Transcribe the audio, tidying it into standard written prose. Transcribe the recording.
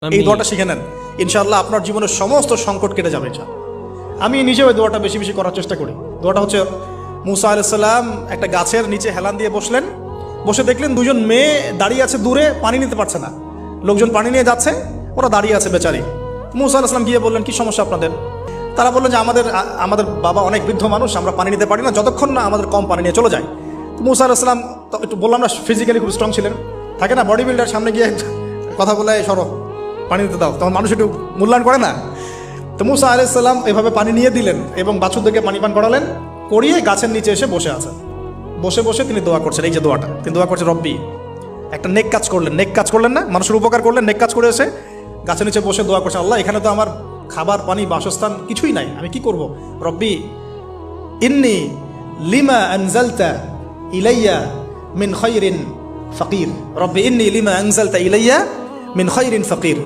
এই দোয়াটা শিখে নেন, ইনশাআল্লাহ আপনার জীবনের সমস্ত সংকট কেটে যাবে। আমি নিজেও এই দোয়াটা বেশি বেশি করার চেষ্টা করি। দোয়াটা হচ্ছে, মুসা আলাইহিস সালাম একটা গাছের নিচে হেলান দিয়ে বসলেন, বসে দেখলেন দুজন মেয়ে দাঁড়িয়ে আছে দূরে, পানি নিতে পারছে না। লোকজন পানি নিয়ে যাচ্ছে, ওরা দাঁড়িয়ে আছে বেচারি। মুসা আলাইহিস সালাম গিয়ে বললেন, কি সমস্যা আপনাদের? তারা বললেন যে আমাদের বাবা অনেক বৃদ্ধ মানুষ, আমরা পানি নিতে পারি না যতক্ষণ না আমাদের কম পানি নিয়ে চলে যায়। মুসা আলাইহিস সালাম তো একটু বললাম না, ফিজিক্যালি খুব স্ট্রং ছিলেন, থাকে না বডি বিল্ডার, সামনে গিয়ে কথা বলে সরো পানি দিতে দাও, তখন মানুষ একটু মূল্যায়ন করে না। তো মুসা আলাইহিস সালাম এভাবে পানি নিয়ে দিলেন এবং বাছুরদেরকে পানি পান করালেন, করিয়ে গাছের নিচে এসে বসে আছেন। বসে বসে তিনি দোয়া করছেন, এই যে দোয়াটা তিনি দোয়া করছেন, রব্বি, একটা নেক কাজ করলেন, নেক কাজ করলেন না, মানুষের উপকার করলেন, নেক কাজ করে এসে গাছের নিচে বসে দোয়া করছেন, আল্লাহ এখানে তো আমার খাবার পানি বাসস্থান কিছুই নাই, আমি কি করব? রব্বি ইন্নি লিমা আনজালতা ইলাইয়া মিন খায়রিন ফাকির, রব্বি ইন্নি লিমা আনজালতা ইলাইয়া মিন খায়রিন ফাকির।